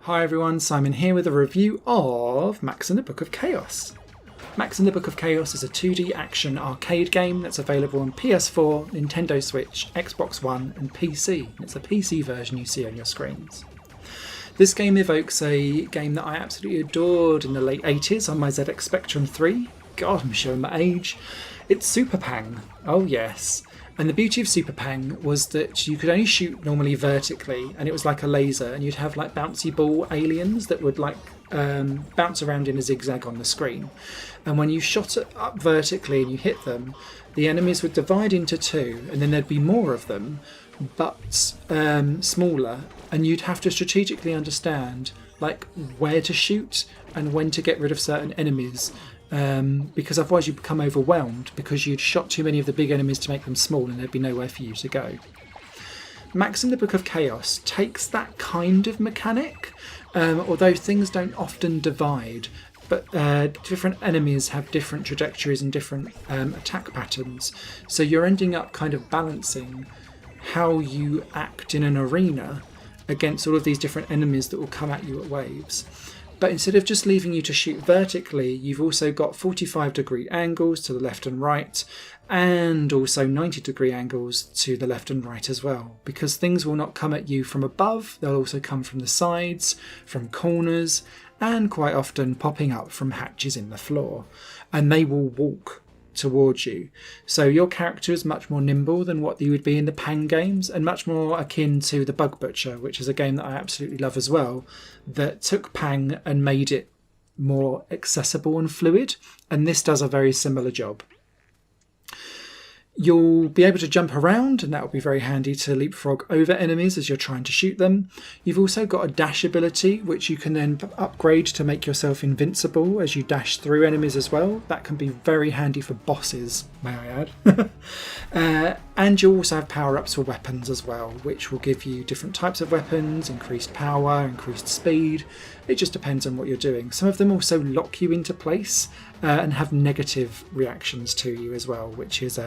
Hi everyone, Simon here with a review of Max and the Book of Chaos. Max and the Book of Chaos is a 2D action arcade game that's available on PS4, Nintendo Switch, Xbox One and PC. It's a PC version you see on your screens. This game evokes a game that I absolutely adored in the late 80s on my ZX Spectrum 3. God, I'm showing my age. It's Super Pang. Oh yes. And the beauty of Super Pang was that you could only shoot normally vertically, and it was like a laser, and you'd have like bouncy ball aliens that would like bounce around in a zigzag on the screen. And when you shot it up vertically and you hit them, the enemies would divide into two, and then there'd be more of them, but smaller, and you'd have to strategically understand like where to shoot and when to get rid of certain enemies. Because otherwise you'd become overwhelmed because you'd shot too many of the big enemies to make them small and there'd be nowhere for you to go. Max in the Book of Chaos takes that kind of mechanic, although things don't often divide, but different enemies have different trajectories and different attack patterns, so you're ending up kind of balancing how you act in an arena against all of these different enemies that will come at you at waves. But instead of just leaving you to shoot vertically, you've also got 45-degree angles to the left and right, and also 90-degree angles to the left and right as well. Because things will not come at you from above, they'll also come from the sides, from corners, and quite often popping up from hatches in the floor. And they will walk towards you. So your character is much more nimble than what you would be in the Pang games, and much more akin to the Bug Butcher, which is a game that I absolutely love as well, that took Pang and made it more accessible and fluid, and this does a very similar job. You'll be able to jump around, and that will be very handy to leapfrog over enemies as you're trying to shoot them. You've also got a dash ability, which you can then upgrade to make yourself invincible as you dash through enemies as well. That can be very handy for bosses, may I add. And you also have power-ups for weapons as well, which will give you different types of weapons, increased power, increased speed. It just depends on what you're doing. Some of them also lock you into place and have negative reactions to you as well, which is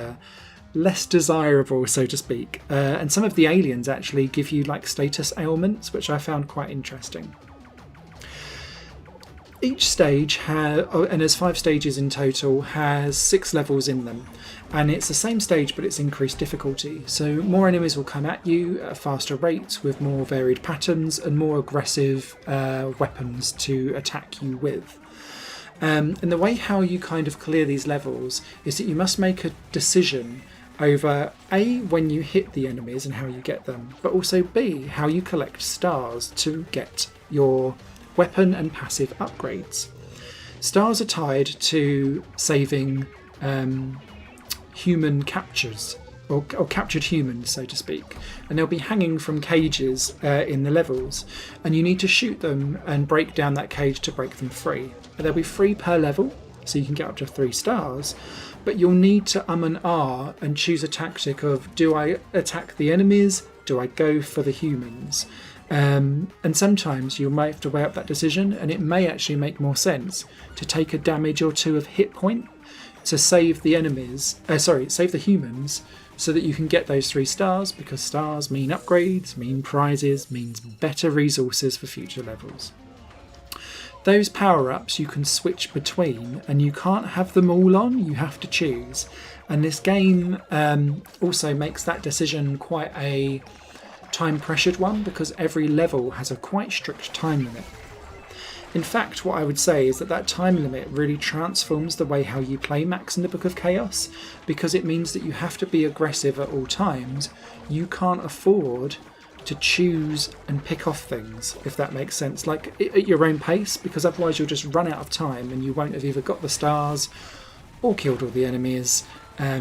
less desirable, so to speak. And some of the aliens actually give you like status ailments, which I found quite interesting. Each stage and there's 5 stages in total, has 6 levels in them. And it's the same stage, but it's increased difficulty. So more enemies will come at you at a faster rate with more varied patterns and more aggressive weapons to attack you with. And the way how you kind of clear these levels is that you must make a decision over A, when you hit the enemies and how you get them, but also B, how you collect stars to get your weapon and passive upgrades. Stars are tied to saving human captures, or captured humans, so to speak, and they'll be hanging from cages in the levels, and you need to shoot them and break down that cage to break them free. They'll be free per level, so you can get up to 3 stars, but you'll need to and ah and choose a tactic of, do I attack the enemies, do I go for the humans? And sometimes you might have to weigh up that decision, and it may actually make more sense to take a damage or 2 of hit point to save the enemies, save the humans, so that you can get those 3 stars, because stars mean upgrades, mean prizes, means better resources for future levels. Those power-ups you can switch between, and you can't have them all on, you have to choose. And this game also makes that decision quite a time-pressured one, because every level has a quite strict time limit. In fact, what I would say is that time limit really transforms the way how you play Max in the Book of Chaos, because it means that you have to be aggressive at all times. You can't afford to choose and pick off things, if that makes sense, like at your own pace, because otherwise you'll just run out of time and you won't have either got the stars or killed all the enemies,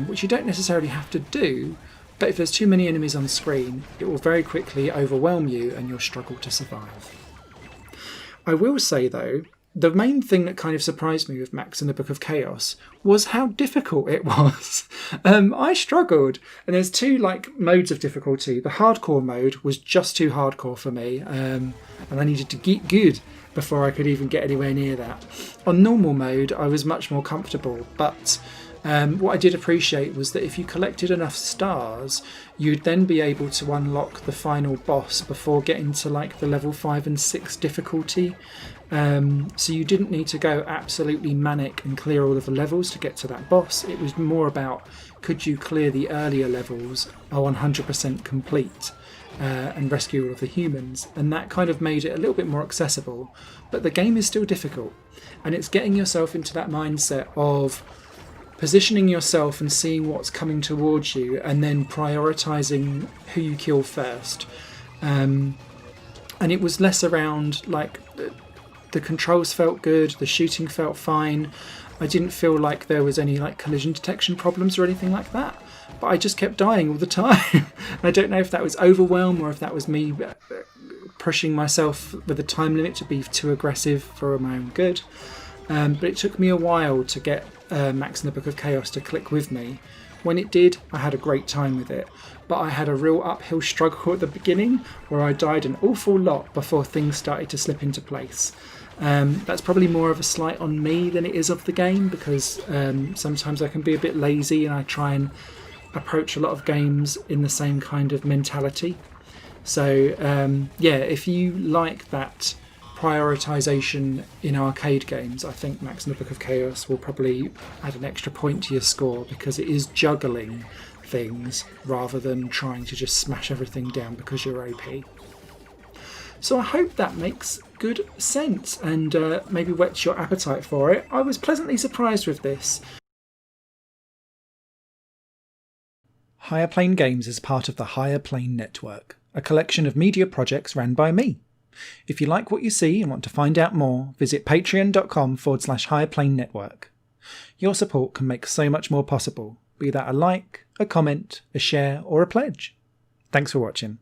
which you don't necessarily have to do, but if there's too many enemies on screen, it will very quickly overwhelm you and you'll struggle to survive. I will say though, the main thing that kind of surprised me with Max in the Book of Chaos was how difficult it was. I struggled, and there's 2 like modes of difficulty. The hardcore mode was just too hardcore for me, and I needed to get good before I could even get anywhere near that. On normal mode, I was much more comfortable, but What I did appreciate was that if you collected enough stars, you'd then be able to unlock the final boss before getting to like the level 5 and 6 difficulty. So you didn't need to go absolutely manic and clear all of the levels to get to that boss. It was more about, could you clear the earlier levels, are 100% complete, and rescue all of the humans. And that kind of made it a little bit more accessible. But the game is still difficult. And it's getting yourself into that mindset of positioning yourself and seeing what's coming towards you, and then prioritising who you kill first. And it was less around like the controls felt good, the shooting felt fine. I didn't feel like there was any like collision detection problems or anything like that, but I just kept dying all the time. I don't know if that was overwhelm or if that was me pushing myself with a time limit to be too aggressive for my own good. But it took me a while to get Max in the Book of Chaos to click with me. When it did, I had a great time with it, but I had a real uphill struggle at the beginning where I died an awful lot before things started to slip into place. That's probably more of a slight on me than it is of the game, because sometimes I can be a bit lazy and I try and approach a lot of games in the same kind of mentality. So if you like that prioritization in arcade games, I think Max in the Book of Chaos will probably add an extra point to your score, because it is juggling things rather than trying to just smash everything down because you're OP. So I hope that makes good sense and maybe whets your appetite for it. I was pleasantly surprised with this. Higher Plane Games is part of the Higher Plane Network, a collection of media projects ran by me. If you like what you see and want to find out more, visit patreon.com/Higher Plane Network. Your support can make so much more possible, be that a like, a comment, a share, or a pledge. Thanks for watching.